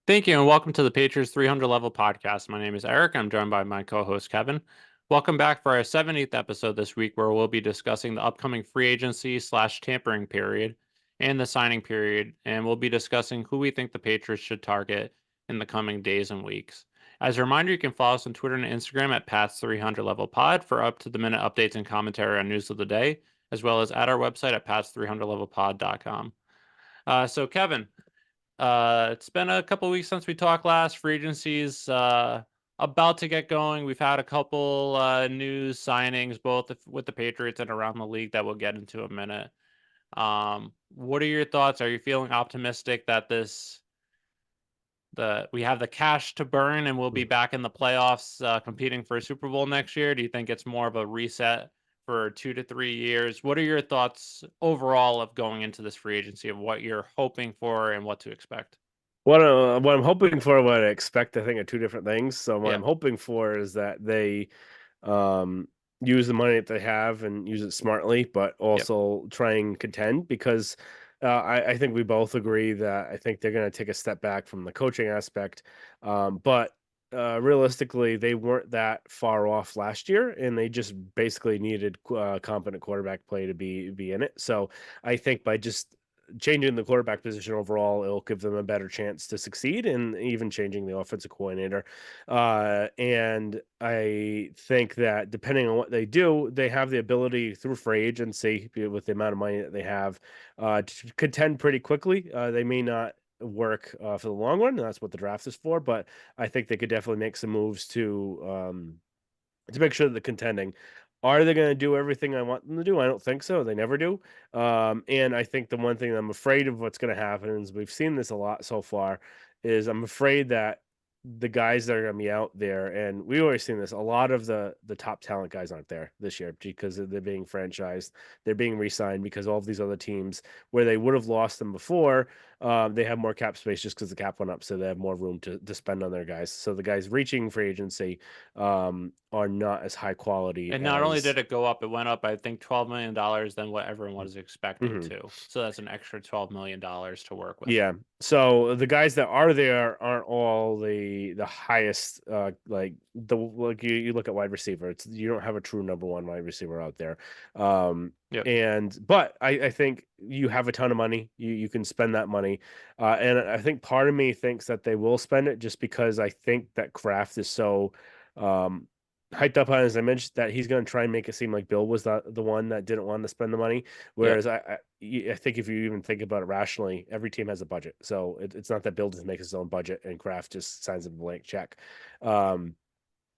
Thank you, and welcome to the Patriots 300 Level Podcast. My name is Eric. I'm joined by my co-host Kevin. Welcome back for our 70th episode this week, where we'll be discussing the upcoming free agency slash tampering period and the signing period, and we'll be discussing who we think the Patriots should target in the coming days and weeks. As a reminder, you can follow us on Twitter and Instagram at Pats 300 Level Pod for up-to-the-minute updates and commentary on news of the day, as well as at our website at pats300levelpod.com. So Kevin, it's been a couple weeks since we talked last. Free agency's about to get going. We've had a couple news signings, both with the Patriots and around the league, that we'll get into in a minute. What are your thoughts? Are you feeling optimistic that we have the cash to burn and we'll be back in the playoffs, competing for a Super Bowl next year? Do you think it's more of a reset for 2 to 3 years? What are your thoughts overall of going into this free agency, of what you're hoping for and what to expect? What I'm hoping for, what I expect, I think, are two different things. So what Yeah. I'm hoping for is that they um, use the money that they have and use it smartly, but Yep. also try and contend because I think we both agree that I think they're going to take a step back from the coaching aspect. But realistically, they weren't that far off last year, and they just basically needed competent quarterback play to be in it. So I think by just changing the quarterback position overall, it'll give them a better chance to succeed, and even changing the offensive coordinator. And I think that depending on what they do, they have the ability through free agency, with the amount of money that they have, to contend pretty quickly. They may not work for the long run, and that's what the draft is for. But I think they could definitely make some moves to make sure that they're contending. Are they going to do everything I want them to do? I don't think so. They never do. And I think the one thing I'm afraid of what's going to happen is, we've seen this a lot so far, is I'm afraid that the guys that are going to be out there, and we always seen this, a lot of the top talent guys aren't there this year because they're being franchised, they're being re-signed because all of these other teams where they would have lost them before, they have more cap space just because the cap went up, so they have more room to spend on their guys. So the guys reaching free agency are not as high quality And not only as. did it go up, it went up, I think, $12 million than what everyone was expecting Mhm. to. So that's an extra $12 million to work with. Yeah. So the guys that are there aren't all the highest, you look at wide receiver. You don't have a true number one wide receiver out there. Um Yep. but I think you have a ton of money. You can spend that money. And I think part of me thinks that they will spend it, just because I think that Kraft is so um hyped up on, as I mentioned, that he's going to try and make it seem like Bill was the one that didn't want to spend the money. Yep. Whereas I think if you even think about it rationally, every team has a budget. So it's not that Bill doesn't make his own budget and Kraft just signs a blank check. Um,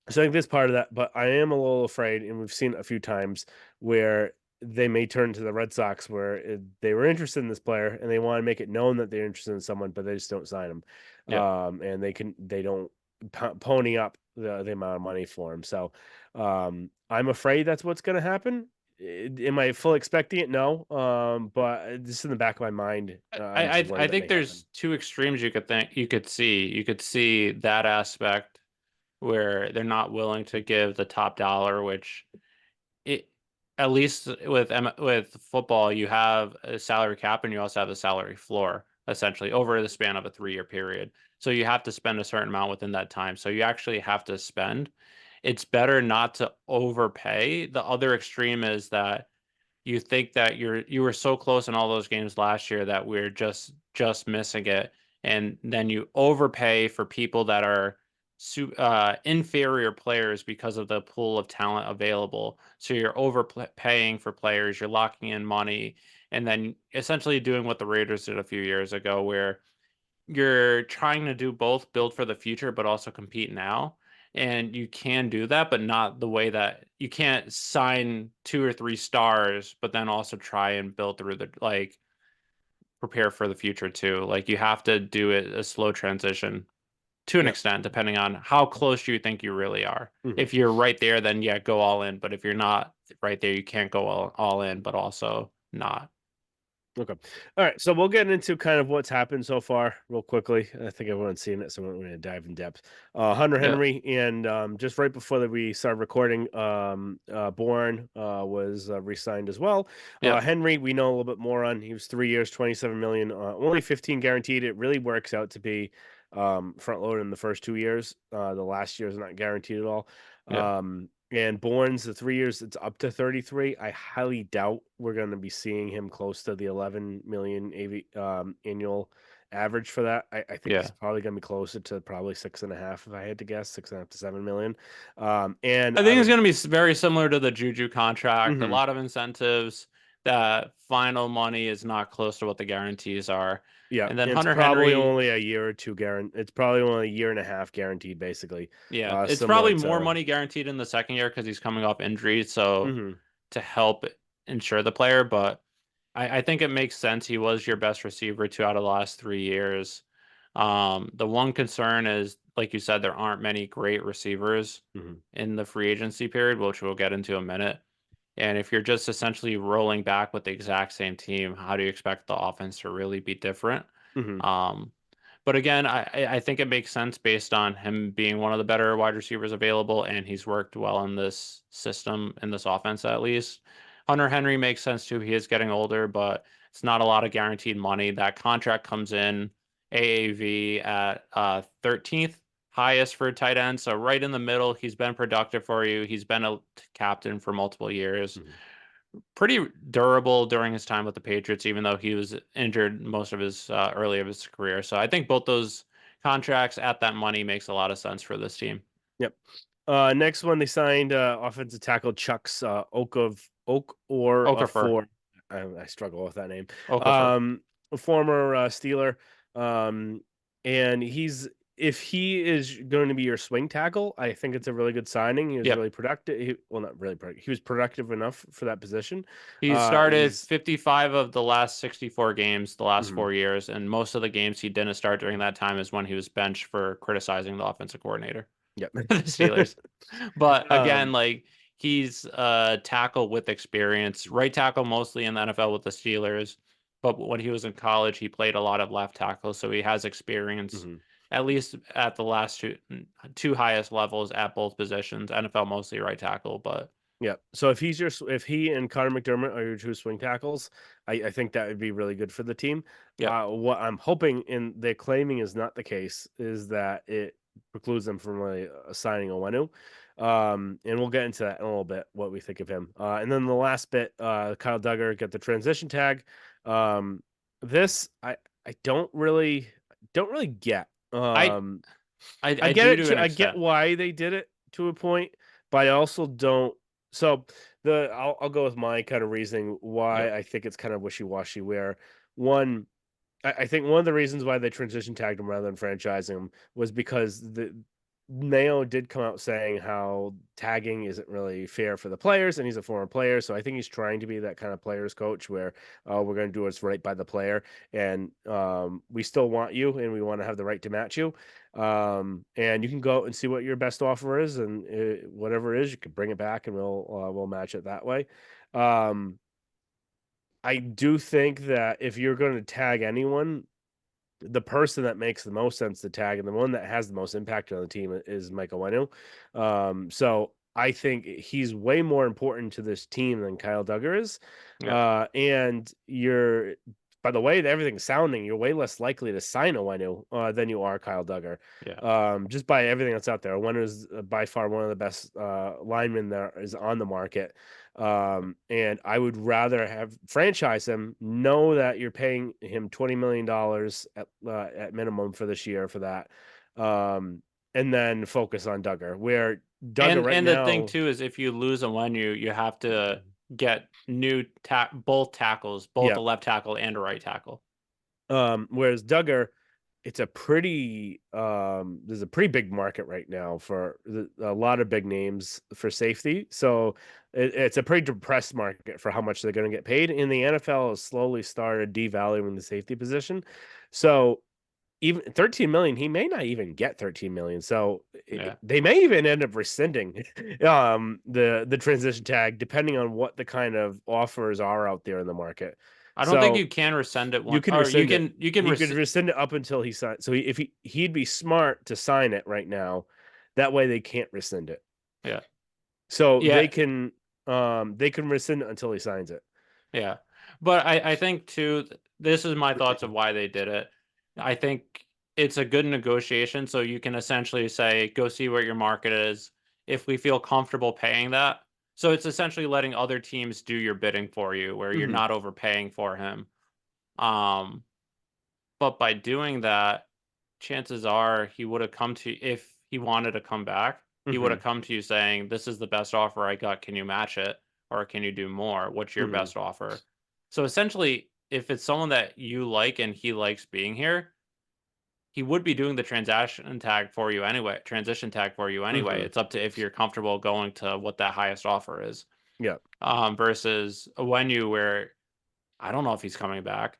so I think this part of that, but I am a little afraid, and we've seen it a few times where they may turn to the Red Sox, where they were interested in this player and they want to make it known that they're interested in someone, but they just don't sign him. Yep. And they don't pony up the amount of money for him. So I'm afraid that's what's going to happen. Am I fully expecting it? No. But just in the back of my mind, I'm I just I I worried that think may happen. there's two extremes you could see. You could see that aspect where they're not willing to give the top dollar, which it at least with football, you have a salary cap and you also have a salary floor, essentially, over the span of a 3-year period. So you have to spend a certain amount within that time. So you actually have to spend. It's better not to overpay. The other extreme is that you think that you were so close in all those games last year that we're just missing it, and then you overpay for people that are inferior players because of the pool of talent available. So you're overpaying for players, you're locking in money, and then essentially doing what the Raiders did a few years ago, where you're trying to do both, build for the future, but also compete now. And you can do that, but not the way that you can't sign 2 or 3 stars, but then also try and build through prepare for the future too. Like you have to do it a slow transition to an Yeah. extent, depending on how close you think you really are. Mhm. If you're right there, then yeah, go all in. But if you're not right there, you can't go all in, but also not. Okay. All right. So we'll get into kind of what's happened so far real quickly. I think everyone's seen it, so we're going to dive in depth. Hunter Yeah. Henry, and just right before that we started recording, Bourne was re-signed as well. Yep. Henry, we know a little bit more on. He was 3 years, 27 million, only 15 guaranteed. It really works out to be front loaded in the first 2 years. The last year is not guaranteed at all. Yeah. And Bourne's the 3 years, it's up to 33. I highly doubt we're going to be seeing him close to the 11 million annual average for that. I think he's Yeah. probably going to be closer to probably 6.5, if I had to guess, 6.5 to 7 million. And I I think it's would, going to be very similar to the Juju contract. A mhm. lot of incentives. That final money is not close to what the guarantees are. Yeah, And then it's Hunter probably Henry, only a year or two guaranteed. It's probably only a year and a half guaranteed, basically. yeah, it's Similar probably more to, money guaranteed in the second year because he's coming off injury. So mhm, to help insure the player, but I think it makes sense. He was your best receiver 2 out of the last 3 years. The one concern is, like you said, there aren't many great receivers mhm, in the free agency period, which we'll get into in a minute. And if you're just essentially rolling back with the exact same team, how do you expect the offense to really be different? mhm, Um, but again, I think it makes sense based on him being one of the better wide receivers available, and he's worked well in this system, in this offense at least. Hunter Henry makes sense too. He is getting older, but it's not a lot of guaranteed money. That contract comes in AAV at 13th highest for a tight end, so right in the middle. He's been productive for you. He's been a captain for multiple years, mhm. pretty durable during his time with the Patriots, even though he was injured most of his early of his career. So I think both those contracts at that money makes a lot of sense for this team. Yep. Next one, they signed offensive tackle Chucks Oak or Okafor, for. I struggle with that name. Okafor. Um, a former Steeler, um, and if he is going to be your swing tackle, I think it's a really good signing. He was Yep. really productive. Well, not really productive. He was productive enough for that position. He started He's 55 of the last 64 games the last mhm, 4 years, and most of the games he didn't start during that time is when he was benched for criticizing the offensive coordinator, yep. the Steelers. But again, um, like he's a tackle with experience, right tackle mostly in the NFL with the Steelers. But when he was in college, he played a lot of left tackle, so he has experience, mhm. at least at the last two highest levels at both positions. NFL mostly right tackle, but Yeah. So if he and Connor McDermott are your two swing tackles, I think that would be really good for the team. yep, What I'm hoping, and they're claiming is not the case, is that it precludes them from really signing Owenu. And we'll get into that in a little bit, what we think of him. And then the last bit, Kyle Duggar get the transition tag. Um, this I don't really get. I I I get do it to too. an I get extent. why they did it to a point, but I also don't. So I'll go with my kind of reasoning why Yep, I think it's kind of wishy washy. Where one, I think one of the reasons why they transition tagged him rather than franchising him was because the Mayo did come out saying how tagging isn't really fair for the players, and he's a former player, so I think he's trying to be that kind of players coach where we're going to do what's right by the player, and we still want you, and we want to have the right to match you, and you can go out and see what your best offer is, and whatever it is, you can bring it back, and we'll match it that way. Um, I do think that if you're going to tag anyone, the person that makes the most sense to tag and the one that has the most impact on the team is Michael Wenu. So I think he's way more important to this team than Kyle Duggar is. yep, And you're, by the way that everything's sounding, you're way less likely to sign a Wenu than you are Kyle Duggar. yeah. Just by everything that's out there. Wenu is by far one of the best linemen that is on the market. And I would rather have franchise him, know that you're paying him $20 million at minimum for this year for that, and then focus on Duggar. Where Duggar right And the thing now, too is if you lose a when you have to get both tackles, both yeah. a left tackle and a right tackle. Whereas Duggar, it's a pretty there's a pretty big market right now for a lot of big names for safety. So it's a pretty depressed market for how much they're going to get paid. And the NFL has slowly started devaluing the safety position. So even 13 million, he may not even get 13 million. So Yeah. they may even end up rescinding the transition tag depending on what the kind of offers are out there in the market. I don't think So you can rescind it you one can or rescind it. you can He could rescind it up until he signs. So if he'd be smart to sign it right now, that way they can't rescind it. yeah. So Yeah. they can rescind it until he signs it. Yeah. But I think too this is my thoughts of why they did it. I think it's a good negotiation. So you can essentially say, go see what your market is. If we feel comfortable paying that. So it's essentially letting other teams do your bidding for you where you're Mhm, not overpaying for him. Um, but by doing that, chances are he would have come to if he wanted to come back, he would have mhm, come to you saying, "This is the best offer I got. Can you match it, or can you do more? What's your mhm, best offer?" So essentially, if it's someone that you like and he likes being here, he would be doing the transaction tag for you anyway, transition tag for you anyway. mhm. It's up to if you're comfortable going to what that highest offer is. Yeah. Versus a Wenyu where I don't know if he's coming back.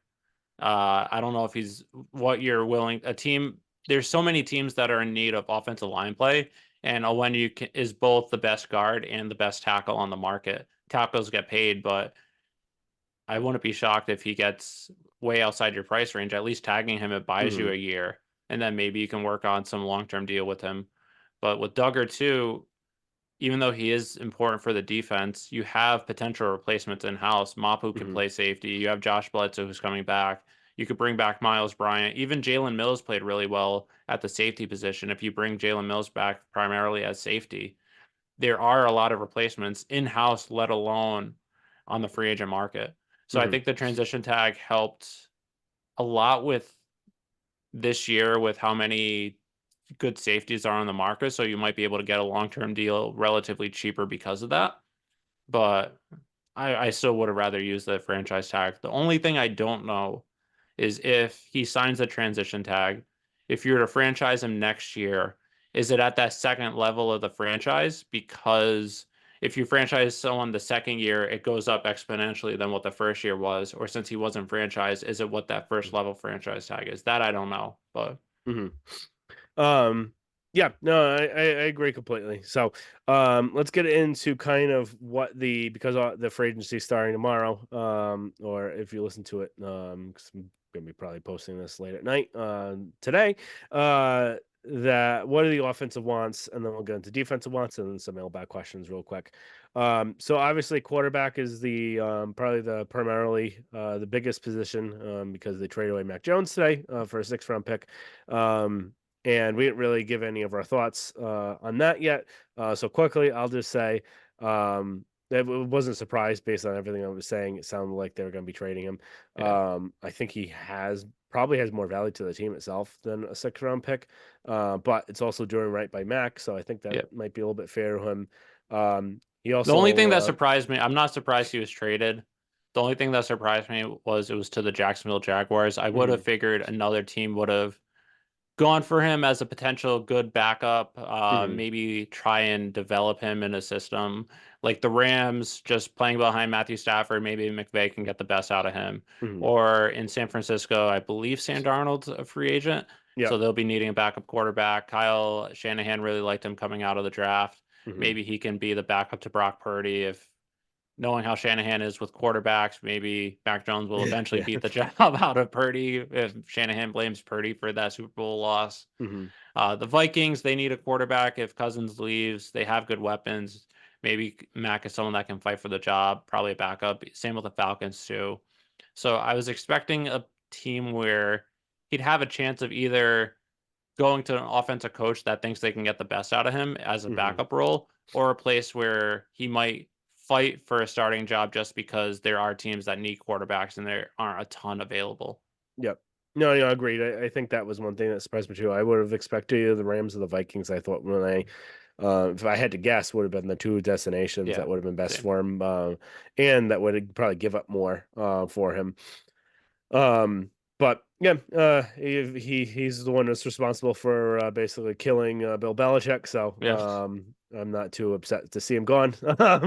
I don't know if he's what you're willing. A team, there's so many teams that are in need of offensive line play, and Onwenu is both the best guard and the best tackle on the market. Tackles get paid, but I wouldn't be shocked if he gets way outside your price range. At least tagging him, it buys you Mhm, a year, and then maybe you can work on some long-term deal with him. But with Duggar too, even though he is important for the defense, you have potential replacements in house. Mapu can mhm, play safety. You have Josh Bledsoe who's coming back. You could bring back Miles Bryant. Even Jalen Mills played really well at the safety position. If you bring Jalen Mills back primarily as safety, there are a lot of replacements in house, let alone on the free agent market. So I mhm, think the transition tag helped a lot with this year with how many good safeties are on the market. So you might be able to get a long term deal relatively cheaper because of that. But I still would have rather used the franchise tag. The only thing I don't know is if he signs the transition tag, if you were to franchise him next year, is it at that second level of the franchise? Because if you franchise someone the second year, it goes up exponentially than what the first year was. Or since he wasn't franchised, is it what that first level franchise tag is? That I don't know. But mhm. Um, yeah, no, I agree completely. So, let's get into kind of what because the free agency is starting tomorrow. Or if you listen to it, 'cause I'm gonna be probably posting this late at night, today. That what are the offensive wants, and then we'll get into defensive wants and then some mailbag questions real quick. So obviously quarterback is the probably the primarily the biggest position because they traded away Mac Jones today for a 6th round pick. Um, and we didn't really give any of our thoughts on that yet. So quickly, I'll just say that wasn't surprised based on everything I was saying. It sounded like they were going to be trading him. yeah, I think he probably has more value to the team itself than a 6th round pick. But it's also doing right by Mac, so I think that yeah. might be a little bit fair to him. He The only thing also, that surprised me, I'm not surprised he was traded. The only thing that surprised me was it was to the Jacksonville Jaguars. I would have mhm, figured another team would have gone for him as a potential good backup, mhm, maybe try and develop him in a system. Like the Rams, just playing behind Matthew Stafford, maybe McVay can get the best out of him. mhm. Or in San Francisco, I believe Sam Darnold's a free agent, so Yep. they'll be needing a backup quarterback. Kyle Shanahan really liked him coming out of the draft. Mhm. Maybe he can be the backup to Brock Purdy if knowing how Shanahan is with quarterbacks, maybe Mac Jones will eventually Yeah. beat the job out of Purdy if Shanahan blames Purdy for that Super Bowl loss. Mhm. The Vikings, they need a quarterback. If Cousins leaves, they have good weapons. Maybe Mac is someone that can fight for the job, probably a backup. Same with the Falcons, too. So I was expecting a team where he'd have a chance of either going to an offensive coach that thinks they can get the best out of him as a Mhm. backup role, or a place where he might fight for a starting job just because there are teams that need quarterbacks and there aren't a ton available. Yep. No, yeah, agreed. I think that was one thing that surprised me too. I would have expected either the Rams or the Vikings. I thought when if I had to guess, would have been the two destinations Yeah, that would have been best same. for him, and that would probably give up more for him. Um, but yeah, he's the one that's responsible for basically killing Bill Belichick. So Yeah. I'm not too upset to see him gone.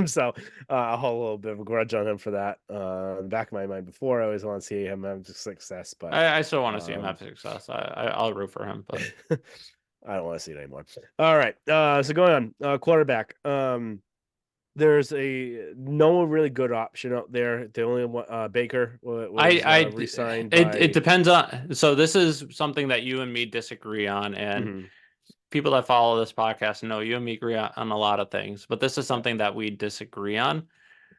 So I'll hold a little bit of a grudge on him for that. In the back of my mind, before I always want to see him have success, but I still want to see him have um, success. I'll root for him, but I don't want to see it anymore. All right, so going on quarterback. There's no really good option out there. The only one, Baker was re-signed it by. depends on. So this is something that you and me disagree on, and Mhm. people that follow this podcast know you and me agree on a lot of things. But this is Yeah. something that we disagree on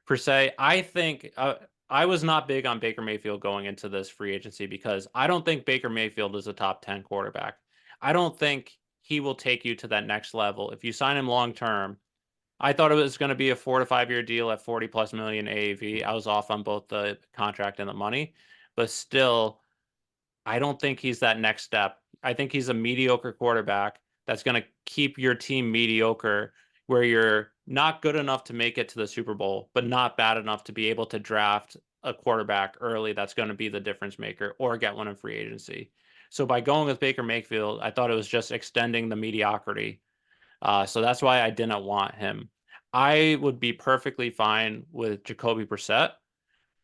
per se. I think I was not big on Baker Mayfield going into this free agency because I don't think Baker Mayfield is a top 10 quarterback. I don't think he will take you to that next level. If you sign him long term, I thought it was going to be a 4 to 5 year deal at 40 plus million AAV. I was off on both the contract and the money, but still, I don't think he's that next step. I think he's a mediocre quarterback that's going to keep your team mediocre, where you're not good enough to make it to the Super Bowl, but not bad enough to be able to draft a quarterback early that's going to be the difference maker or get one in free agency. So by going with Baker Mayfield, I thought it was just extending the mediocrity. So that's why I didn't want him. I would be perfectly fine with Jacoby Brissett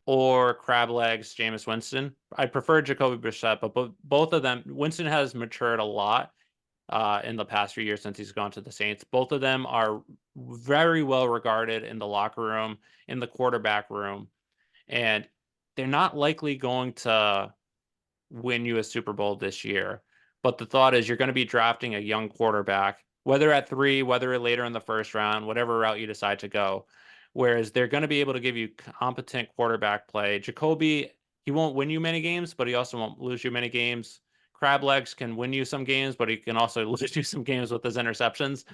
or crab legs Jameis Winston. I prefer Jacoby Brissett, but both of them, Winston has matured a lot in the past few years since he's gone to the Saints. Both of them are very well regarded in the locker room, in the quarterback room, and they're not likely going to win you a Super Bowl this year. But the thought is you're going to be drafting a young quarterback, whether at 3, whether later in the first round, whatever route you decide to go. Whereas they're going to be able to give you competent quarterback play. Jacoby, he won't win you many games, but he also won't lose you many games. Crab legs can win you some games, but he can also lose you some games with his interceptions.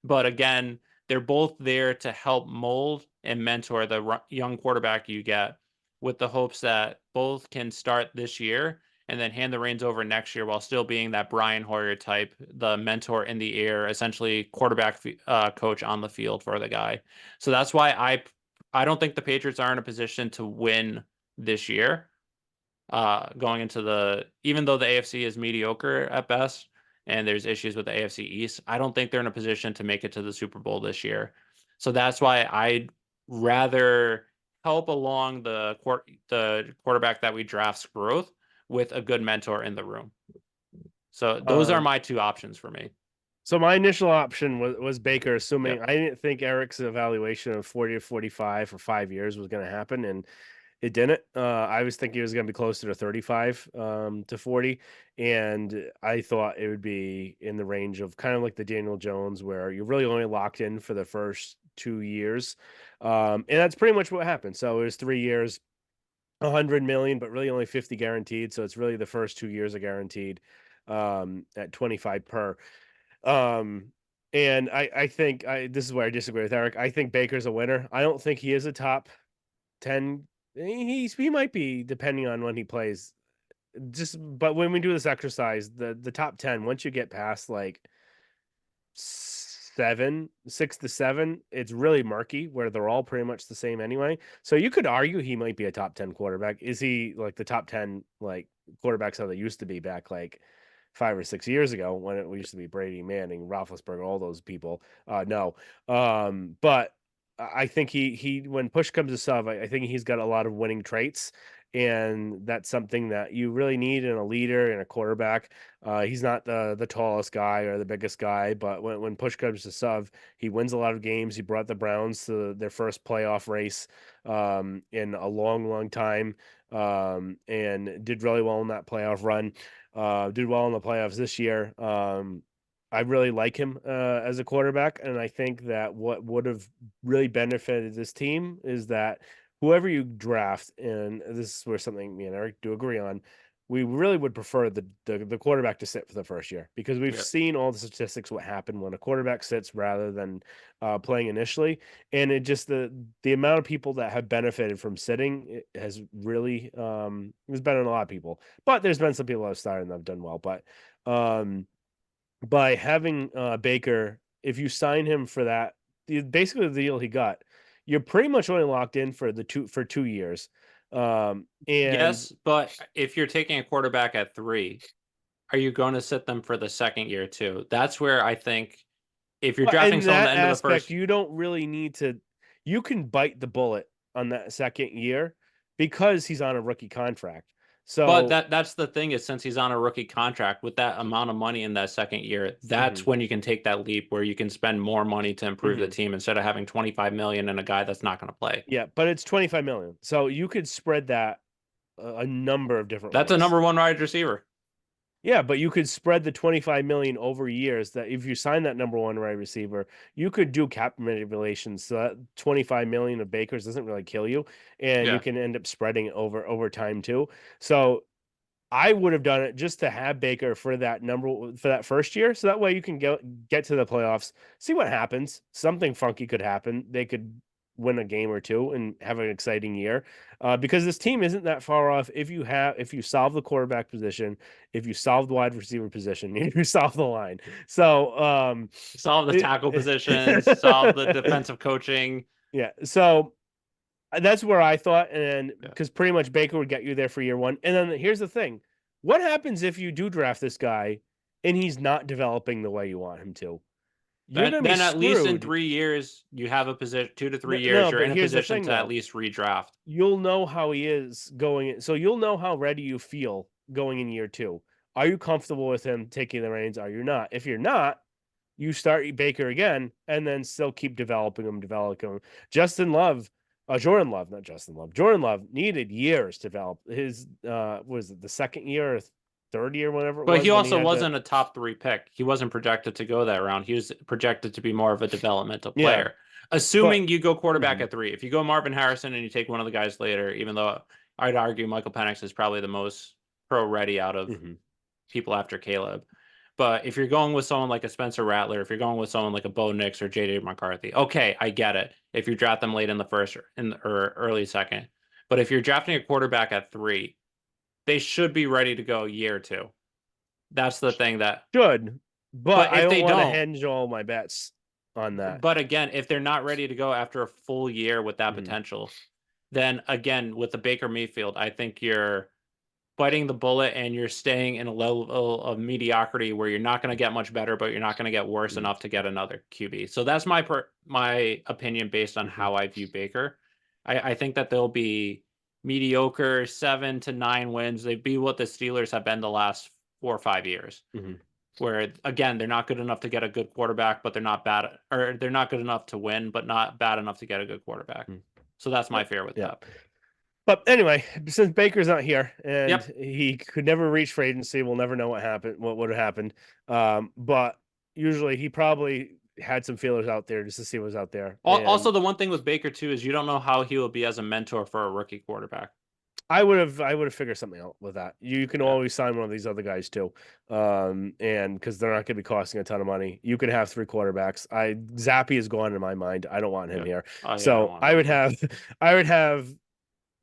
But again, they're both there to help mold and mentor the young quarterback you get, with the hopes that both can start this year and then hand the reins over next year while still being that Brian Hoyer type, the mentor in the air, essentially quarterback coach on the field for the guy. So that's why I don't think the Patriots are in a position to win this year. Going into even though the AFC is mediocre at best and there's issues with the AFC East, I don't think they're in a position to make it to the Super Bowl this year. So that's why I'd rather help along the quarterback that we draft's growth with a good mentor in the room. So those are Um, my two options for me. so my initial option was Baker, assuming Yep. I didn't think Eric's evaluation of 40 to 45 for 5 years was going to happen, and it didn't. I was thinking it was going to be closer to 35 to 40, and I thought it would be in the range of kind of like the Daniel Jones, where you're really only locked in for the first 2 years, and that's pretty much what happened. So it was 3 years, 100 million, but really only 50 guaranteed. So it's really the first 2 years are guaranteed at 25 per. Um, and I think this is where I disagree with Eric. I think Baker's a winner. I don't think he is a top 10. He might be depending on when he plays. Just but when we do this exercise, the top 10, once you get past like 6 to 7, it's really murky where they're all pretty much the same anyway. So you could argue he might be a top 10 quarterback. Is he like the top 10 like quarterbacks how they used to be back like 5 or 6 years ago when it used to be Brady, Manning, Roethlisberger, all those people? No. But I think he when push comes to shove, I think he's got a lot of winning traits. And that's something that you really need in a leader and a quarterback. He's not the tallest guy or the biggest guy, but when push comes to shove, he wins a lot of games. He brought the Browns to their first playoff race in a long, long time, and did really well in that playoff run. Did well in the playoffs this year. I really like him as a quarterback, and I think that what would have really benefited this team is that whoever you draft, and this is where something me and Eric do agree on, we really would prefer the quarterback to sit for the first year because we've Yep. seen all the statistics what happened when a quarterback sits rather than playing initially, and it just the amount of people that have benefited from sitting has really there's been a lot of people, but there's been some people that have started and have done well, but um by having Baker, if you sign him for that, basically the deal he got, you're pretty much only locked in for 2 years. And Yes, but if you're taking a quarterback at 3, are you going to sit them for the second year too? That's where I think if you're but drafting in someone at that the end of the aspect, first, you don't really need to. You can bite the bullet on that second year because he's on a rookie contract. but So that's the thing is since he's on a rookie contract with that amount of money in that second year, that's mhm, when you can take that leap where you can spend more money to improve the mhm. team instead of having 25 million in a guy that's not going to play. Yeah, but it's 25 million. So you could spread that a number of different That's a ways. number one wide receiver. Yeah, but you could spread the 25 million over years. That if you sign that number one wide receiver, you could do cap manipulations. So that 25 million of Baker's doesn't really kill you, and you Yeah. can end up spreading it over time too. So I would have done it just to have Baker for that for that first year, so that way you can get to the playoffs, see what happens. Something funky could happen. They could win a game or two and have an exciting year, because this team isn't that far off. If you solve the quarterback position, if you solve the wide receiver position, you solve the line. So Solve the it, tackle positions, solve the defensive coaching. yeah, so that's where I thought, and Yeah. because pretty much Baker would get you there for year one. And then here's the thing: what happens if you do draft this guy and he's not developing the way you want him to? You're Then gonna be then at least in screwed. 3 years, you have a position, 2 to 3 years, No, you're but in a here's the position thing to at though: least redraft. you'll know how he is going in, so you'll know how ready you feel going in year two. Are you comfortable with him taking the reins? Are you not? If you're not, you start Baker again and then still keep developing him. Justin Love, Jordan Love, not Justin Love. Jordan Love needed years to develop his was it the second year or third year, whatever it But he was when he also had the wasn't a top three pick. He wasn't projected to go that round. He was projected to be more of a developmental yeah, player. but Assuming you go quarterback mhm, at three. If you go Marvin Harrison and you take one of the guys later, even though I'd argue Michael Penix is probably the most pro ready out of mhm, people after Caleb. But if you're going with someone like a Spencer Rattler, if you're going with someone like a Bo Nix or JJ McCarthy, okay, I get it. If you draft them late in the first or early second. But if you're drafting a quarterback at three, they should be ready to go year two. That's the thing that, should, but but I if don't they want to don't, hinge all my bets on that. but again, if they're not ready to go after a full year with that Mhm, potential, then again, with the Baker Mayfield, I think you're biting the bullet and you're staying in a level of mediocrity where you're not going to get much better, but you're not going to get worse mhm, enough to get another QB. So that's my opinion based on mhm, how I view Baker. I think that they'll be mediocre 7 to 9 wins. They'd be what the Steelers have been the last 4 or 5 years, mhm. where again they're not good enough to get a good quarterback, but they're not bad, or they're not good enough to win, but not bad enough to get a good quarterback. Mhm. So that's my Yep, fear with yep. that. But anyway, since Baker's not here and Yep. he could never reach free agency, we'll never know what would have happened. But usually he probably had some feelers out there just to see what was out there. And Also, the one thing with Baker too is you don't know how he will be as a mentor for a rookie quarterback. I would have figured something out with that. You can Yeah, always sign one of these other guys too, and because they're not going to be costing a ton of money, you could have three quarterbacks. Zappy is gone in my mind. I don't want him yeah. here. Oh yeah, I don't So want I him would either. have, I would have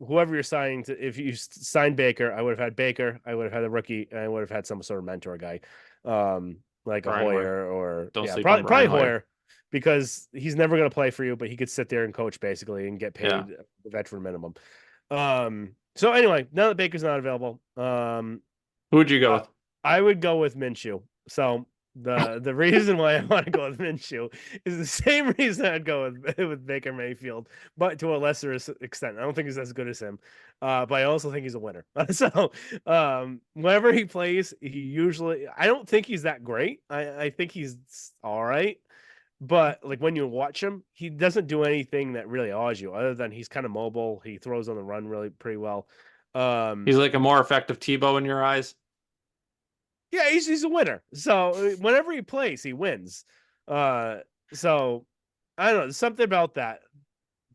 whoever you're signing to. If you signed Baker, I would have had Baker. I would have had a rookie, and I would have had some sort of mentor guy, like a Brian Hoyer. Hoyer or Don't yeah, sleep on probably Brian Hoyer. Hoyer, because he's never going to play for you, but he could sit there and coach basically and get Yeah. paid the veteran minimum. So anyway, now that Baker's not available, Who would you go uh, with? I would go with Minshew. So the reason why I want to go with Minshew is the same reason I'd go with Baker Mayfield, but to a lesser extent. I don't think he's as good as him, but I also think he's a winner. So whenever he plays, he usually I don't think he's that great. I think he's all right. But like when you watch him, he doesn't do anything that really awes you, other than he's kind of mobile. He throws on the run really pretty well. He's like a more effective Tebow in your eyes. Yeah, he's a winner. So whenever he plays, he wins. Uh, so I don't know. There's something about that.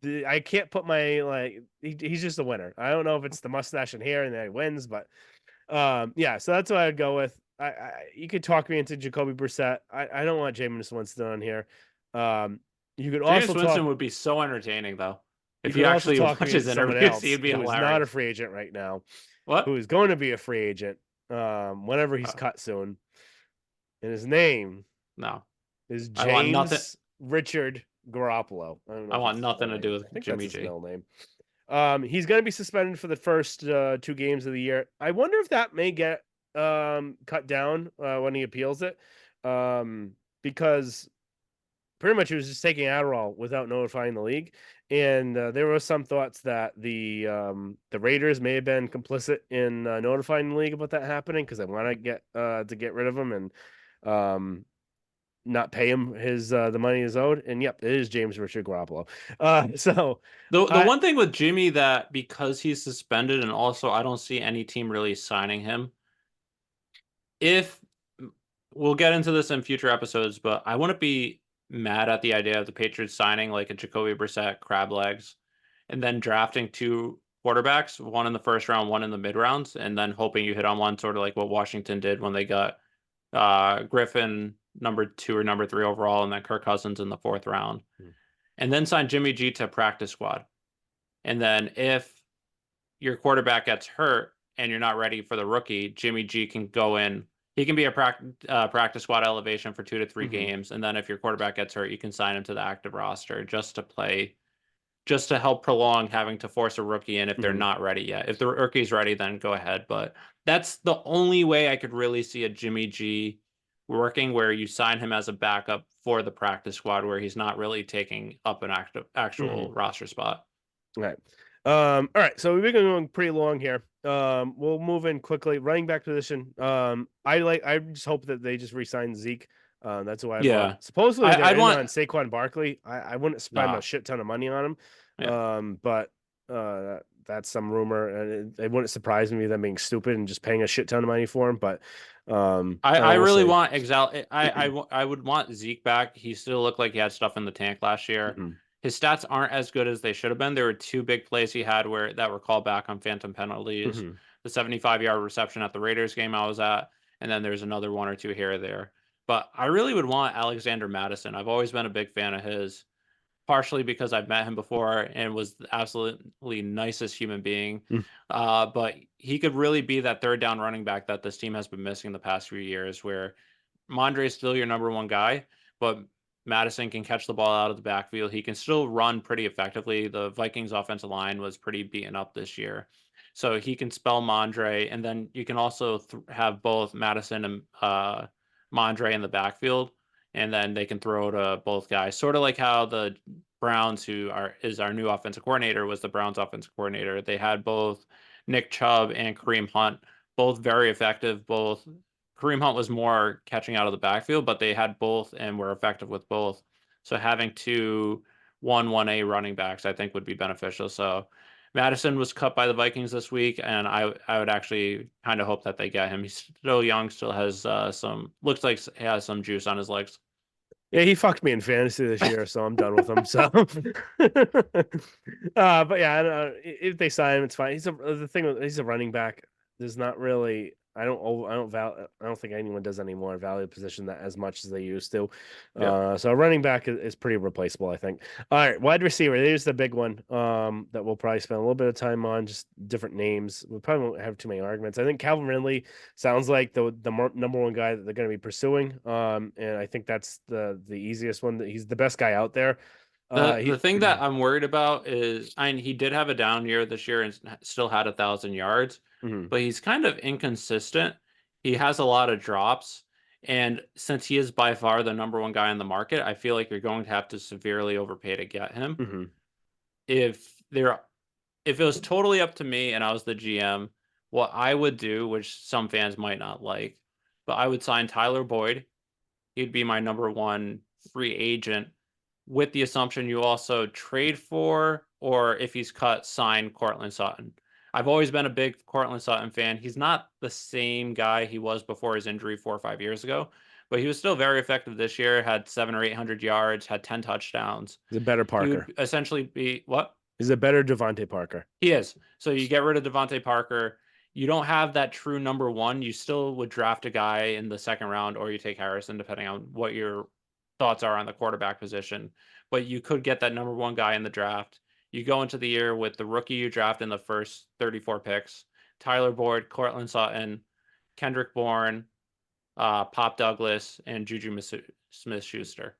I can't put my he's just a winner. I don't know if it's the mustache and hair and that he wins, but yeah. So that's what I'd go with. You could talk me into Jacoby Brissett. I don't want Jameis Winston on here. Um, you could also Jameis talk. Winston would be so entertaining though. You If could you also actually talk watch me his into someone interviews, else he'd be who is not a hilarious. free agent right now, who What? is going to be a free agent whenever he's Oh, cut soon. And his name no. is I want nothing. James Richard Garoppolo. I don't know I if want that's his nothing middle to do name. with I think that's Jimmy his G. middle name. He's going to be suspended for the first two games of the year. I wonder if that may get cut down when he appeals it, because pretty much he was just taking Adderall without notifying the league, and there were some thoughts that the Raiders may have been complicit in notifying the league about that happening because they want to get rid of him and um, not pay him his the money is owed. And yep, it is James Richard Garoppolo. So The I one thing with Jimmy that because he's suspended and also I don't see any team really signing him if we'll get into this in future episodes, but I wouldn't be mad at the idea of the Patriots signing like a Jacoby Brissett crab legs and then drafting two quarterbacks, one in the first round, one in the mid rounds, and then hoping you hit on one, sort of like what Washington did when they got Griffin number 2 or number 3 overall, and then Kirk Cousins in the fourth round, Mm. and then sign Jimmy G to practice squad. And then if your quarterback gets hurt and you're not ready for the rookie, Jimmy G can go in. He can be a practice squad elevation for 2 to 3 Mhm. games, and then if your quarterback gets hurt, you can sign him to the active roster just to play, just to help prolong having to force a rookie in if they're Mhm. not ready yet. If the rookie's ready, then go ahead. But that's the only way I could really see a Jimmy G working, where you sign him as a backup for the practice squad, where he's not really taking up an Mhm. actual roster spot. Right. All right. So we've been going pretty long here. We'll move in quickly. Running back position. I just hope that they just resign Zeke. That's who I'd want. Yeah, Supposedly they're I'd in want on Saquon Barkley. I wouldn't spend a nah. shit ton of money on him. Yeah. But that's some rumor, and it wouldn't surprise me them being stupid and just paying a shit ton of money for him. But I don't I know. We'll really see. want I would want Zeke back. He still looked like he had stuff in the tank last year. Mhm. His stats aren't as good as they should have been. There were two big plays he had where that were called back on phantom penalties. Mhm. The 75-yard reception at the Raiders game I was at, and then there's another one or two here or there. But I really would want Alexander Madison. I've always been a big fan of his, partially because I've met him before and was the absolutely nicest human being. Mhm. But he could really be that third down running back that this team has been missing the past few years, where Mondre is still your number one guy, but Madison can catch the ball out of the backfield. He can still run pretty effectively. The Vikings offensive line was pretty beaten up this year. So he can spell Mondre, and then you can also have both Madison and Mondre in the backfield, and then they can throw to both guys. Sort of like how the Browns, who is our new offensive coordinator, was the Browns offensive coordinator. They had both Nick Chubb and Kareem Hunt, both very effective. Both Kareem Hunt was more catching out of the backfield, but they had both and were effective with both. So having two 1A running backs, I think, would be beneficial. So Madison was cut by the Vikings this week, and I would actually kind of hope that they get him. He's still young, still has some looks like he has some juice on his legs. Yeah, he fucked me in fantasy this year, so I'm done with him. So, but yeah, I don't know. If they sign him, it's fine. He's a running back. There's not really. I don't think anyone does any more value position that as much as they used to. Yep. So a running back is pretty replaceable, I think. All right, wide receiver. Here's the big one. That we'll probably spend a little bit of time on. Just different names. We probably won't have too many arguments. I think Calvin Ridley sounds like the number one guy that they're going to be pursuing. And I think that's the easiest one. He's the best guy out there. The He. thing that I'm worried about is, I mean, he did have a down year this year and still had 1,000 yards, Mhm. but he's kind of inconsistent. He has a lot of drops, and since he is by far the number one guy in the market, I feel like you're going to have to severely overpay to get him. Mhm. If there, if it was totally up to me and I was the GM, what I would do, which some fans might not like, but I would sign Tyler Boyd. He'd be my number one free agent, with the assumption you also trade for, or if he's cut, sign Cortland Sutton. I've always been a big Cortland Sutton fan. He's not the same guy he was before his injury 4 or 5 years ago, but he was still very effective this year, had 700 or 800 yards, had 10 touchdowns. He's a better He Parker. would essentially be what? He's a better Devontae Parker. He is. So you get rid of Devontae Parker. You don't have that true number one. You still would draft a guy in the second round, or you take Harrison, depending on what your thoughts are on the quarterback position. But you could get that number one guy in the draft. You go into the year with the rookie you draft in the first 34 picks: Tyler Boyd, Cortland Sutton, Kendrick Bourne, Pop Douglas, and Juju Smith Schuster,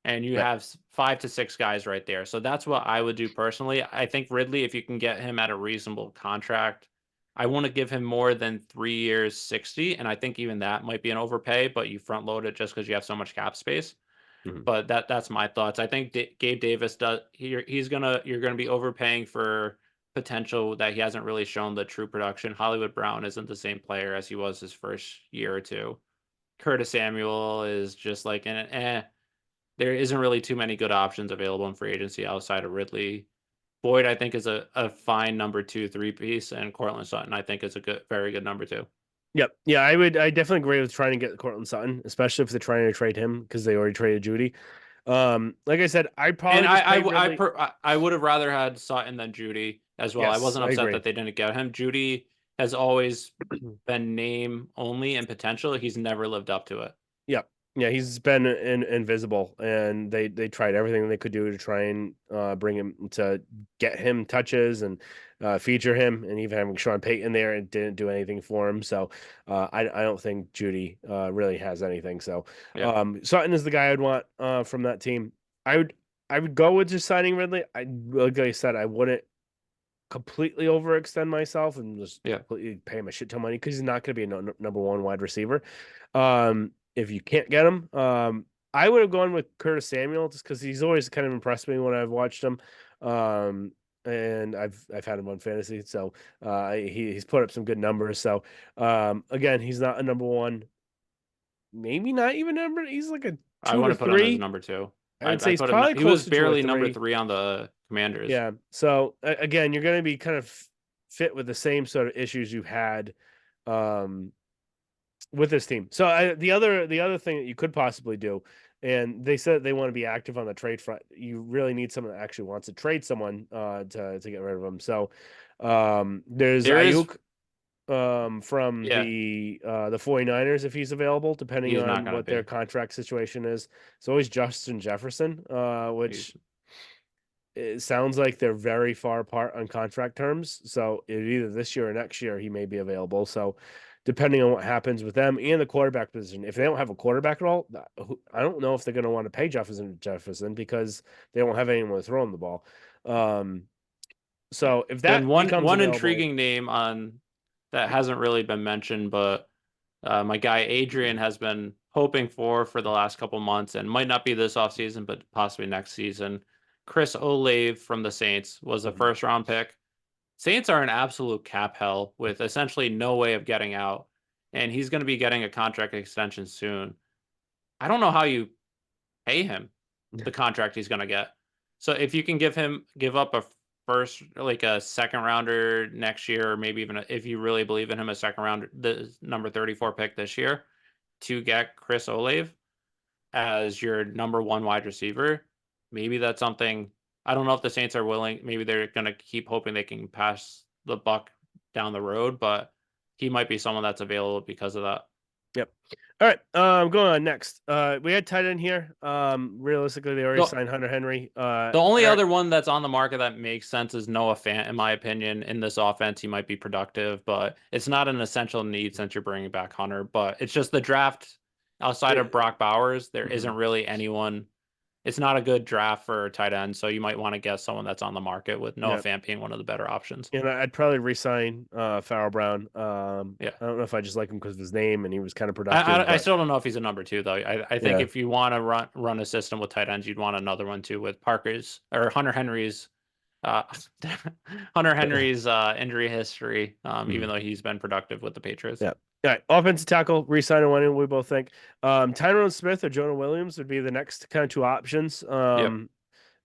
and you Right. have 5 to 6 guys right there. So that's what I would do personally. I think Ridley, if you can get him at a reasonable contract, I want to give him more than 3 years, 60, and I think even that might be an overpay. But you front load it just because you have so much cap space. Mhm. But that's my thoughts. I think Gabe Davis does. You're gonna be overpaying for potential that he hasn't really shown the true production. Hollywood Brown isn't the same player as he was his first year or two. Curtis Samuel is just like an there isn't really too many good options available in free agency outside of Ridley. Boyd, I think, is a fine number two, three piece, and Cortland Sutton, I think, is a very good number two. Yep. Yeah, I definitely agree with trying to get Cortland Sutton, especially if they're trying to trade him because they already traded Judy. Like I said, I'd And probably just pay Ridley. I would have rather had Sutton than Judy as well. I Yes, wasn't I upset agree. that they didn't get him. Judy has always been name only and potential. He's never lived up to it. Yeah, yeah, he's been invisible, and they tried everything they could do to try and bring him to get him touches and feature him, and even having Sean Payton there, and didn't do anything for him. So I don't think Judy really has anything. So Yeah, Sutton is the guy I'd want from that team. I would I would go with just signing Ridley. Like I said, I wouldn't completely overextend myself and just yeah. completely pay him a shit ton of money because he's not going to be a number one wide receiver. If you can't get him, I would have gone with Curtis Samuel just because he's always kind of impressed me when I've watched him. Um, and I've had him on fantasy, so he's put up some good numbers. So again, he's not a number one, maybe not even number. He's like a I two or wouldn't put him as three. number two. I would say I he's put him. probably He was closer to a barely number three. three on the Commanders. Yeah. So again, you're going to be kind of fit with the same sort of issues you've had um, with this team. So the other thing that you could possibly do, and they said they want to be active on the trade front. You really need someone that actually wants to trade someone to get rid of them. So there's There is, Ayuk from yeah, the 49ers if he's available, depending he's not on going to what their be. contract situation is. It's always Justin Jefferson, He's, which it sounds like they're very far apart on contract terms. So either this year or next year he may be available. So depending on what happens with them and the quarterback position, if they don't have a quarterback at all, I don't know if they're going to want to pay Jefferson because they don't have anyone to throw him the ball. Um, yeah. so if Then that becomes one available, intriguing name on that hasn't really been mentioned, but my guy Adrian has been hoping for the last couple months and might not be this offseason, but possibly next season. Chris Olave from the Saints was a Mhm. first round pick. Saints are an absolute cap hell with essentially no way of getting out, and he's going to be getting a contract extension soon. I don't know how you pay him the contract he's going to get. So if you can give up a first, like a second rounder next year, or maybe even if you really believe in him, a second round, the number 34 pick this year to get Chris Olave as your number one wide receiver, maybe that's something. I don't know if the Saints are willing. Maybe they're going to keep hoping they can pass the buck down the road, but he might be someone that's available because of that. Yep. All right. Going on next. We had tight end here. Realistically, they already The signed Hunter Henry. the only Eric. other one that's on the market that makes sense is Noah Fant, in my opinion. In this offense, he might be productive, but it's not an essential need since you're bringing back Hunter. But it's just the draft outside of Brock Bowers, there isn't Mhm. really anyone. It's not a good draft for tight end, so you might want to get someone that's on the market with Noah Yeah. Fant being one of the better options. And I'd probably re-sign Farrell Brown. Yeah. I don't know if I just like him because of his name and he was kind of productive, I but still don't know if he's a number two though. I think yeah, if you want to run a system with tight ends, you'd want another one too with Parker's or Hunter Henry's uh Hunter Henry's injury history, even Mhm. though he's been productive with the Patriots. Yeah. All right, offensive tackle, re-sign one, we both think. Tyrone Smith or Jonah Williams would be the next kind of two options. Yep.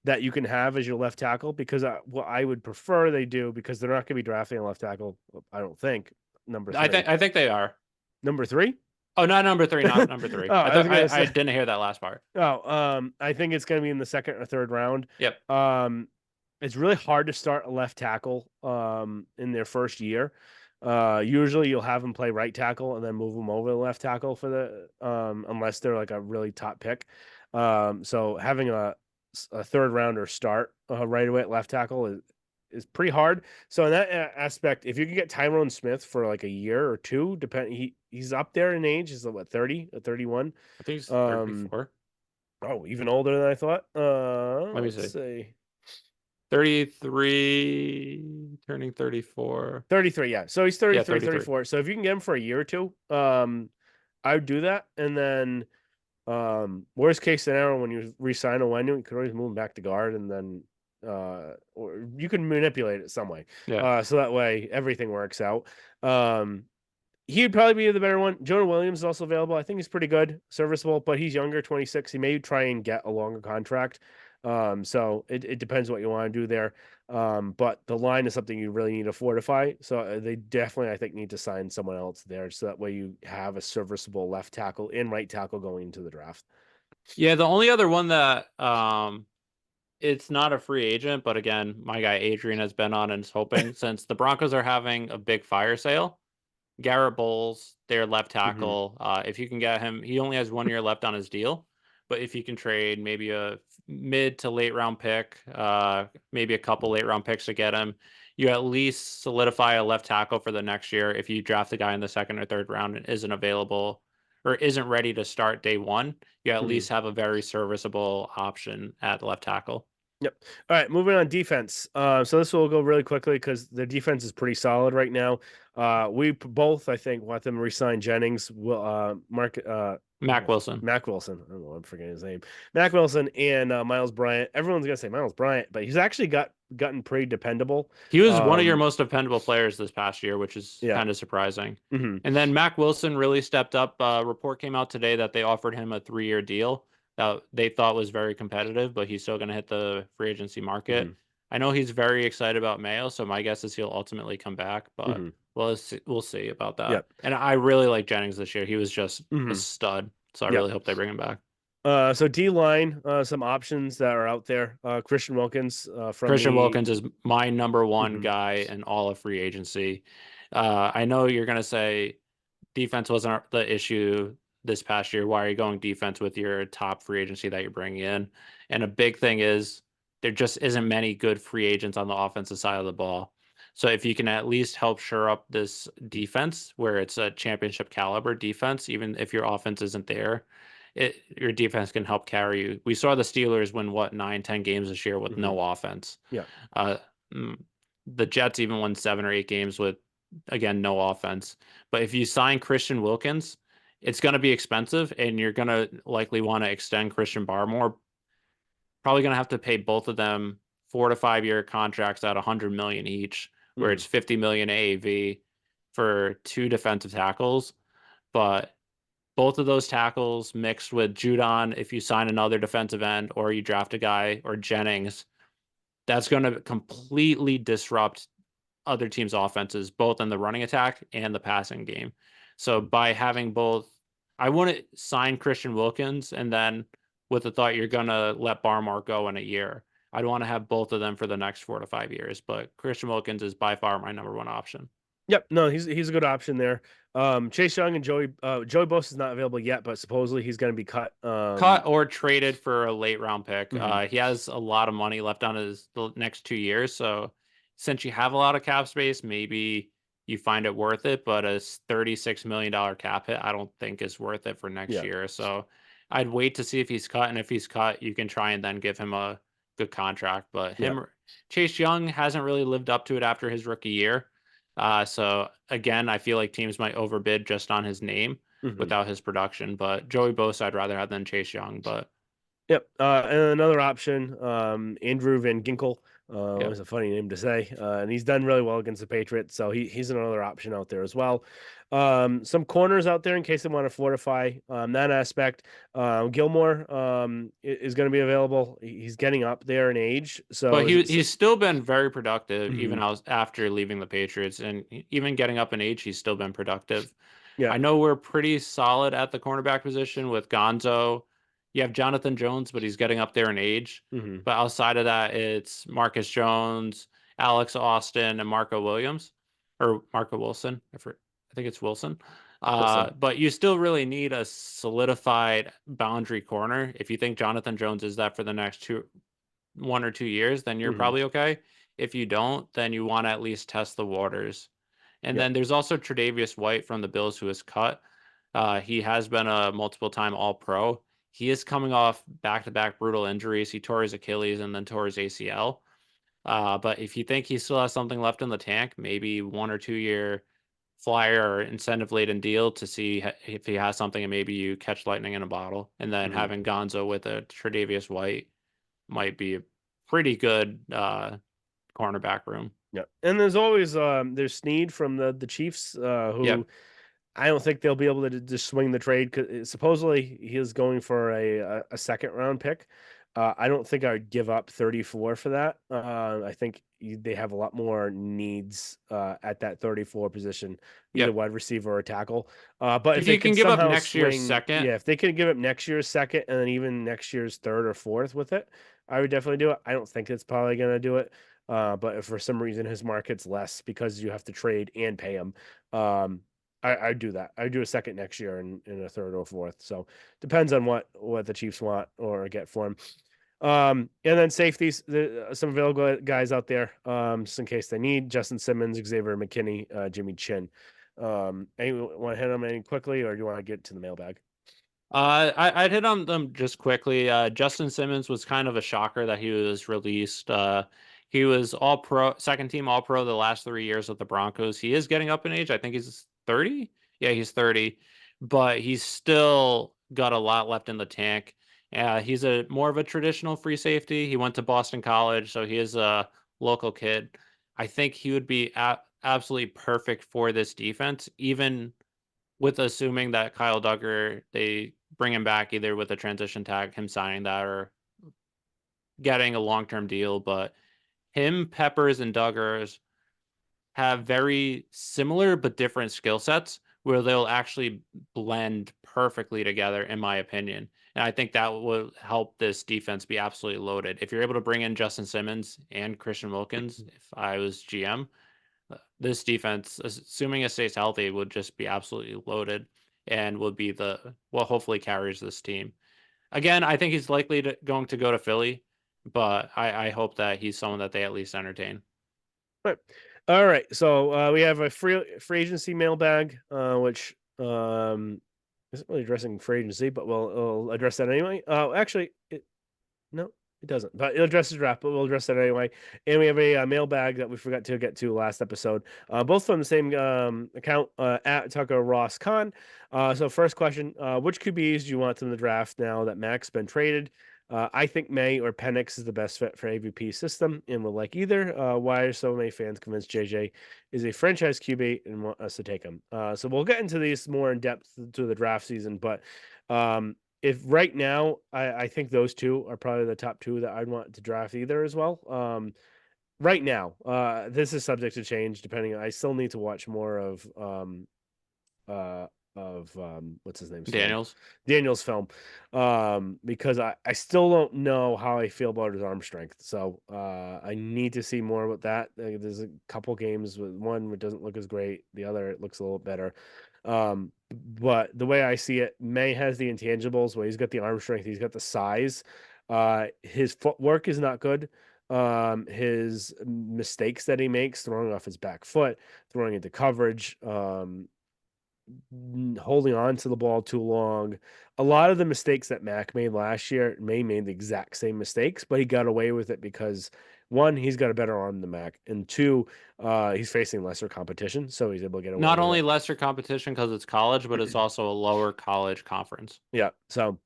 That you can have as your left tackle because what I would prefer they do because they're not going to be drafting a left tackle. I don't think number three. I think they are. Number three? Oh, not number three, not Oh, number three. I was gonna I say. didn't hear that last part. Oh, I think it's going to be in the second or third round. Yep. Um, it's really hard to start a left tackle in their first year. Usually you'll have them play right tackle and then move them over to left tackle for the unless they're like a really top pick. So having a third rounder start right away at left tackle is pretty hard. So in that aspect, if you can get Tyrone Smith for like a year or two, he's up there in age. He's what 30 or 31. I think he's Um, 34. oh, even older than I thought. Let me Let's see. see. 33 turning 34. 33, yeah. So he's Yeah, 33, 33. 34. So if you can get him for a year or two, I would do that. And then worst case scenario, when you re-sign a Wenu, you could always move him back to guard and then or you can manipulate it some way. Yeah. So that way everything works out. Um He'd probably be the better one. Jonah Williams is also available. I think he's pretty good, serviceable, but he's younger, 26. He may try and get a longer contract. So it depends what you want to do there. But the line is something you really need to fortify. So they definitely, I think, need to sign someone else there, so that way you have a serviceable left tackle and right tackle going into the draft. Yeah, the only other one that it's not a free agent, but again, my guy Adrian has been on and is hoping since the Broncos are having a big fire sale. Garrett Bowles, their left Hmm. tackle. If you can get him, he only has 1 year left on his deal. But if you can trade maybe a mid to late round pick, maybe a couple late round picks to get him, you at least solidify a left tackle for the next year. If you draft a guy in the second or third round and isn't available or isn't ready to start day one, you at Hmm. least have a very serviceable option at left tackle. Yep. All right, moving on defense. So this will go really quickly because the defense is pretty solid right now. Both, I think, want them to resign Jennings. Will Mac Wilson. Mac Wilson. I don't know. I'm forgetting his name. Mac Wilson and Miles Bryant. Everyone's gonna say Miles Bryant, but he's actually gotten pretty dependable. He was one of your Um, most dependable players this past year, which is yeah. kind of surprising. Hmm. And then Mac Wilson really stepped up. Report came out today that they offered him a 3 year deal that they thought was very competitive, but he's still going to hit the free agency market. Hmm. I know he's very excited about Mayo, so my guess is he'll ultimately come back, but Hmm. we'll see about that. Yep. And I really like Jennings this year. He was just a Hmm. stud, so I Yep. really hope they bring him back. So D line, some options that are out there. Christian Wilkins from Christian the. Wilkins is my number one Mhm. guy in all of free agency. I know you're going to say defense wasn't the issue this past year. Why are you going defense with your top free agency that you're bringing in? And a big thing is there just isn't many good free agents on the offensive side of the ball. So if you can at least help shore up this defense where it's a championship caliber defense, even if your offense isn't there, your defense can help carry you. We saw the Steelers win what 9, 10 games this year with Mhm. no offense. Yeah. Uh, mm, the Jets even won 7 or 8 games with again no offense. But if you sign Christian Wilkins, it's going to be expensive, and you're going to likely want to extend Christian Barmore. Probably going to have to pay both of them 4 to 5 year contracts at 100 million each, where Mhm. it's 50 million AAV for two defensive tackles. But both of those tackles mixed with Judon, if you sign another defensive end or you draft a guy or Jennings, that's going to completely disrupt other teams' offenses, both in the running attack and the passing game. So by having both, I wouldn't sign Christian Wilkins and then with the thought you're gonna let Barmore go in a year. I'd want to have both of them for the next 4 to 5 years, but Christian Wilkins is by far my number one option. Yep. No, he's a good option there. Chase Young and Joey Bosa is not available yet, but supposedly he's going to be cut. Cut or traded for a late round pick. Mhm. He has a lot of money left on his the next 2 years. So since you have a lot of cap space, maybe you find it worth it. But a $36 million cap hit, I don't think is worth it for next Yeah. year. So I'd wait to see if he's cut. And if he's cut, you can try and then give him a good contract. But Yeah. Chase Young hasn't really lived up to it after his rookie year. So again, I feel like teams might overbid just on his name Mhm. without his production. But Joey Bosa, I'd rather have than Chase Young. But Yep. And another option, Andrew Van Ginkel. yeah, It's a funny name to say, and he's done really well against the Patriots, so he's another option out there as well. Some corners out there in case they want to fortify that aspect. Gilmore is going to be available. He's getting up there in age, so but is it? he's still been very productive even Mhm. after leaving the Patriots, and even getting up in age, he's still been productive. Yeah. I know we're pretty solid at the cornerback position with Gonzo. You have Jonathan Jones, but he's getting up there in age. Hmm. But outside of that, it's Marcus Jones, Alex Austin, and Marco Williams or Marco Wilson. I think it's Wilson. Wilson. But you still really need a solidified boundary corner. If you think Jonathan Jones is that for the next 1 or 2 years, then you're Hmm. probably okay. If you don't, then you want to at least test the waters. And Yep. then there's also Tre'Davious White from the Bills who is cut. He has been a multiple time All Pro. He is coming off back to back brutal injuries. He tore his Achilles and then tore his ACL. But if you think he still has something left in the tank, maybe 1 or 2 year flyer or incentive laden deal to see if he has something, and maybe you catch lightning in a bottle. And then Hmm. having Gonzo with a Tre'Davious White might be a pretty good cornerback room. Yep. And there's always there's Snead from the Chiefs, who Yep. I don't think they'll be able to just swing the trade because supposedly he is going for a second round pick. I don't think I would give up 34 for that. I think they have a lot more needs at that 34 position, either Yep. wide receiver or tackle. But if If they you could can give up somehow next year's swing, second, yeah, if they could give up next year's second and then even next year's third or fourth with it, I would definitely do it. I don't think it's probably going to do it. But if for some reason his market's less because you have to trade and pay him, um, I'd do that. I'd do a second next year and a third or fourth. So depends on what the Chiefs want or get for him. And then safeties, some available guys out there, just in case they need Justin Simmons, Xavier McKinney, Jimmy Chin. Anyone want to hit them any quickly, or do you want to get to the mailbag? I'd hit on them just quickly. Justin Simmons was kind of a shocker that he was released. He was all pro, second team all pro the last 3 years with the Broncos. He is getting up in age. I think he's 30. Yeah, he's 30, but he's still got a lot left in the tank. He's a more of a traditional free safety. He went to Boston College, so he is a local kid. I think he would be absolutely perfect for this defense, even with assuming that Kyle Duggar, they bring him back either with a transition tag, him signing that, or getting a long term deal. But him, Peppers, and Duggars have very similar but different skill sets where they'll actually blend perfectly together, in my opinion. And I think that will help this defense be absolutely loaded. If you're able to bring in Justin Simmons and Christian Wilkins, if I was GM, this defense, assuming it stays healthy, would just be absolutely loaded and would be the what hopefully carries this team. Again, I think he's likely going to go to Philly, but I hope that he's someone that they at least entertain. Right. All right. So we have a free agency mailbag, which isn't really addressing free agency, but we'll address that anyway. Actually, no, it doesn't. But it'll address the draft, but we'll address that anyway. And we have a mailbag that we forgot to get to last episode, both from the same account at Tucker Ross Khan. So first question: which QBs do you want in the draft now that Mac's been traded? I think May or Penix is the best fit for AVP system, and will like either. Why are so many fans convinced JJ is a franchise QB and want us to take him? So we'll get into these more in depth to the draft season, but if right now, I think those two are probably the top two that I'd want to draft either as well. Right now, this is subject to change depending. I still need to watch more uh what's his name's film, Daniels. Daniel's film, because I still don't know how I feel about his arm strength. So I need to see more about that. There's a couple games with one where it doesn't look as great, the other it looks a little better. But the way I see it, May has the intangibles where he's got the arm strength, he's got the size. His footwork is not good. His mistakes that he makes, throwing off his back foot, throwing into coverage, holding on to the ball too long. A lot of the mistakes that Mac made last year, May made the exact same mistakes, but he got away with it because one, he's got a better arm than Mac, and two, he's facing lesser competition, so he's able to get away Not with only it. lesser competition because it's college, but it's also a lower college conference. Yeah, so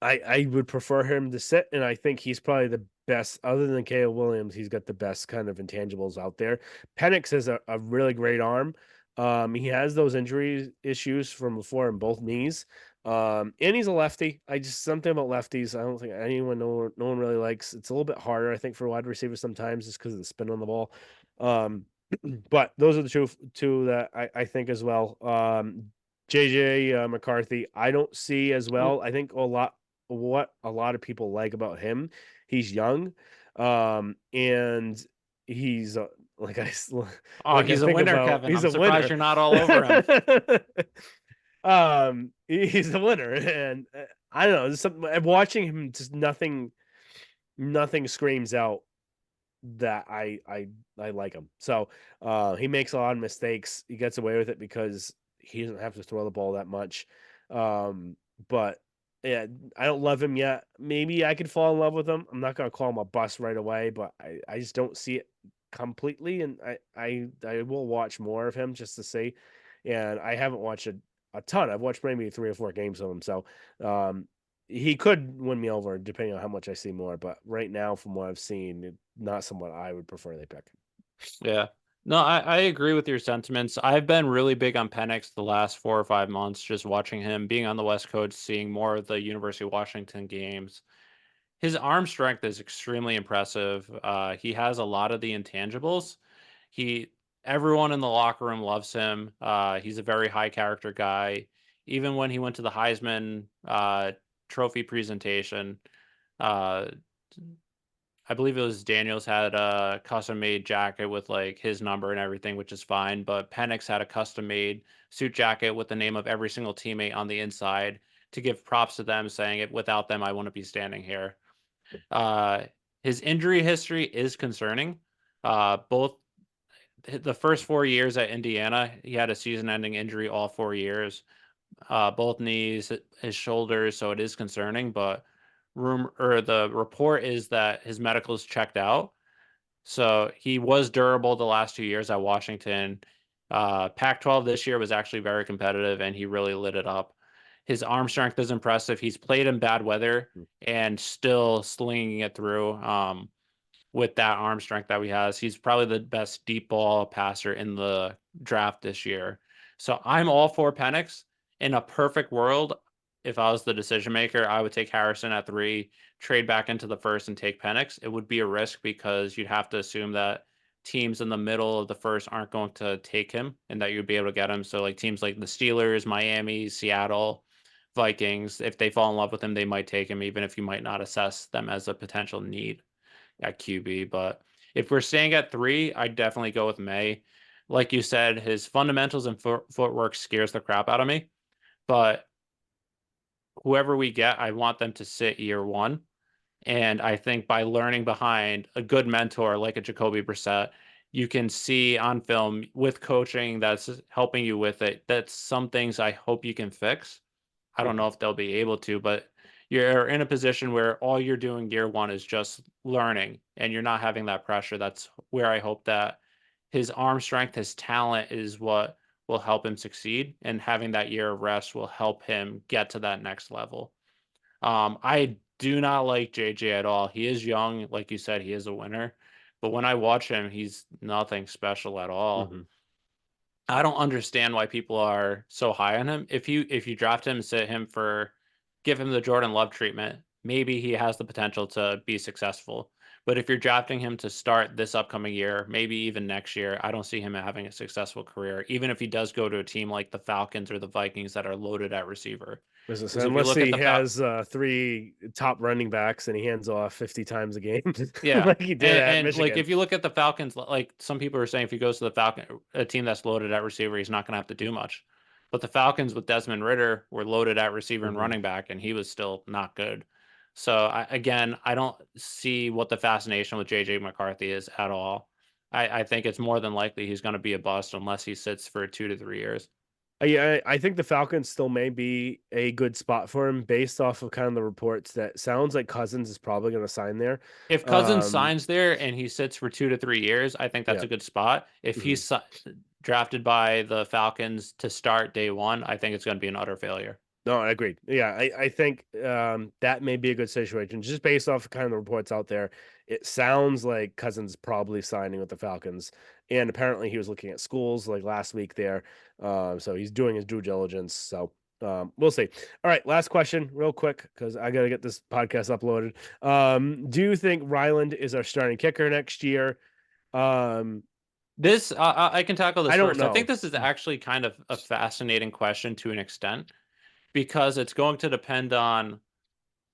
I would prefer him to sit, and I think he's probably the best, other than Caleb Williams. He's got the best kind of intangibles out there. Penix has a really great arm. He has those injury issues from before in both knees. And he's a lefty. I just something about lefties. I don't think anyone, no one really likes. It's a little bit harder, I think, for wide receivers sometimes, just because of the spin on the ball. Um, but those are the two that I think as well. JJ McCarthy, I don't see as well. I think what a lot of people like about him. He's young, and he's like Oh, like I he's a think winner, about Kevin. he's I'm a surprised winner. you're not all over him. He's a winner, and I don't know. There's something I'm watching him. Just nothing screams out that I like him. So he makes a lot of mistakes. He gets away with it because he doesn't have to throw the ball that much. Um, but yeah, I don't love him yet. Maybe I could fall in love with him. I'm not gonna call him a bust right away, but I just don't see it completely. And I will watch more of him just to see. And I haven't watched a ton. I've watched maybe 3 or 4 games of him. So he could win me over depending on how much I see more. But right now, from what I've seen, not someone I would prefer they pick. Yeah. No, I agree with your sentiments. I've been really big on Penix the last 4 or 5 months, just watching him, being on the West Coast, seeing more of the University of Washington games. His arm strength is extremely impressive. He has a lot of the intangibles. He Everyone in the locker room loves him. He's a very high character guy. Even when he went to the Heisman trophy presentation, uh, I believe it was Daniels had a custom made jacket with like his number and everything, which is fine. But Penix had a custom made suit jacket with the name of every single teammate on the inside to give props to them, saying it without them, I wouldn't be standing here. Uh, his injury history is concerning. Both the first 4 years at Indiana, he had a season-ending injury all 4 years. Both knees, his shoulders, so it is concerning. But the report is that his medicals checked out, so he was durable the last 2 years at Washington. Pac-12 this year was actually very competitive, and he really lit it up. His arm strength is impressive. He's played in bad weather Mm. and still slinging it through. With that arm strength that he has, he's probably the best deep ball passer in the draft this year. So I'm all for Penix. In a perfect world, if I was the decision maker, I would take Harrison at 3, trade back into the first, and take Penix. It would be a risk because you'd have to assume that teams in the middle of the first aren't going to take him and that you'd be able to get him. So like teams like the Steelers, Miami, Seattle, Vikings, if they fall in love with him, they might take him, even if you might not assess them as a potential need at QB. But if we're staying at 3, I'd definitely go with May. Like you said, his fundamentals and footwork scares the crap out of me. But whoever we get, I want them to sit year one. And I think by learning behind a good mentor like a Jacoby Brissett, you can see on film with coaching that's helping you with it. That's some things I hope you can fix. I don't Mhm. know if they'll be able to, but you're in a position where all you're doing year one is just learning and you're not having that pressure. That's where I hope that his arm strength, his talent is what will help him succeed. And having that year of rest will help him get to that next level. I do not like JJ at all. He is young, like you said, he is a winner. But when I watch him, he's nothing special at all. Mhm. I don't understand why people are so high on him. If you draft him, give him the Jordan Love treatment, maybe he has the potential to be successful. But if you're drafting him to start this upcoming year, maybe even next year, I don't see him having a successful career, even if he does go to a team like the Falcons or the Vikings that are loaded at receiver. Business, Because if you unless look at he the Fal has 3 top running backs and he hands off 50 times a game Yeah, like he did at and like Michigan. if you look at the Falcons, like some people are saying, if he goes to the Falcon, a team that's loaded at receiver, he's not going to have to do much. But the Falcons with Desmond Ritter were loaded at receiver and Mhm. running back, and he was still not good. So I don't see what the fascination with JJ McCarthy is at all. I think it's more than likely he's going to be a bust unless he sits for 2 to 3 years. Yeah, I think the Falcons still may be a good spot for him based off of kind of the reports that sounds like Cousins is probably going to sign there. If Cousins Um, signs there and he sits for 2 to 3 years, I think that's yeah. a good spot. If Mhm. he's drafted by the Falcons to start day one, I think it's going to be an utter failure. No, I agree. Yeah, I think that may be a good situation just based off of kind of the reports out there. It sounds like Cousins probably signing with the Falcons, and apparently he was looking at schools like last week there. So he's doing his due diligence. So we'll see. All right, last question, real quick, because I got to get this podcast uploaded. Do you think Ryland is our starting kicker next year? Um, This I can tackle this I don't first. I think know. this is actually kind of a fascinating question to an extent because it's going to depend on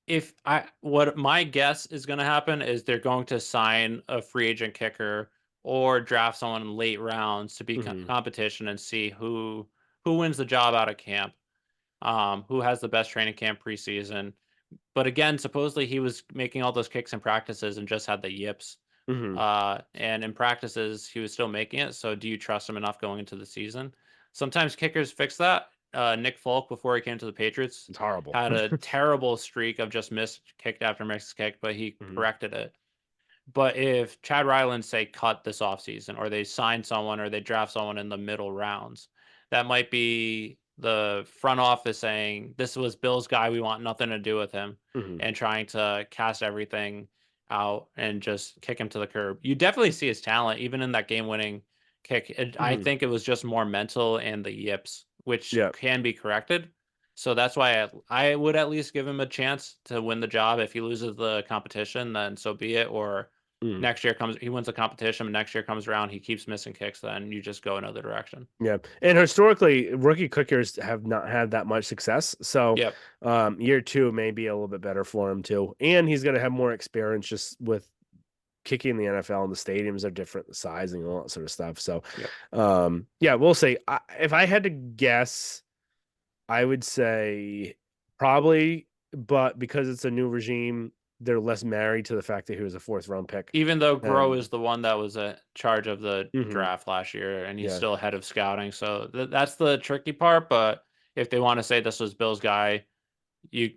if I what my guess is going to happen is they're going to sign a free agent kicker or draft someone in late rounds to be Mhm, competition and see who wins the job out of camp, who has the best training camp preseason. But again, supposedly he was making all those kicks in practices and just had the yips. mhm, And in practices, he was still making it. So do you trust him enough going into the season? Sometimes kickers fix that. Nick Folk, before he came to the Patriots, it's horrible. had a terrible streak of just missed kicked after missed kick, but he Mhm, corrected it. But if Chad Ryland say cut this offseason or they sign someone or they draft someone in the middle rounds, that might be the front office saying this was Bill's guy, we want nothing to do with him, mhm, and trying to cast everything out and just kick him to the curb. You definitely see his talent even in that game-winning kick. I mhm. think it was just more mental and the yips, which Yeah. can be corrected. So that's why I would at least give him a chance to win the job. If he loses the competition, then so be it. Or Mm. next year comes, he wins the competition, but next year comes around, he keeps missing kicks, then you just go another direction. Yeah, and historically, rookie kickers have not had that much success. So, Yep. year two may be a little bit better for him too, and he's going to have more experience just with kicking in the NFL, and the stadiums are different, the sizing, all that sort of stuff. So, Yep. yeah, we'll see. If I had to guess, I would say probably, but because it's a new regime, they're less married to the fact that he was a fourth round pick. Even though Grow And is the one that was in charge of the mhm, draft last year, and he's yeah, still head of scouting, so that's the tricky part. But if they want to say this was Bill's guy, you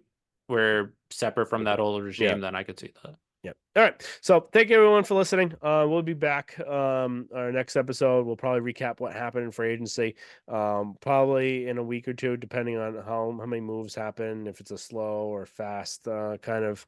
we're separate from that old yeah. regime, then I could see that. Yep. All right. So thank you everyone for listening. We'll be back. Our next episode, we'll probably recap what happened in free agency. Probably in a week or two, depending on how many moves happen, if it's a slow or fast kind of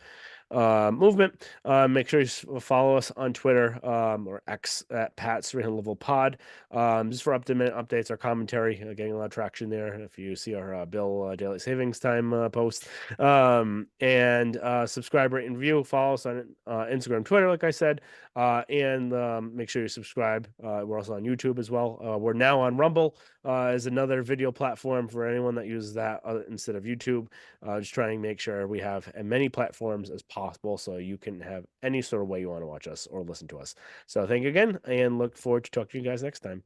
movement. Make sure you follow us on Twitter or X at Pat's Level Pod. Just for up-to-minute updates, our commentary getting a lot of traction there. If you see our Bill Daily Savings Time post, and subscribe, rate, and review. Follow us on Instagram, Twitter, like I said, and make sure you subscribe. We're also on YouTube as well. We're now on Rumble as another video platform for anyone that uses that instead of YouTube. Just trying to make sure we have as many platforms as possible so you can have any sort of way you want to watch us or listen to us. So thank you again, and look forward to talking to you guys next time.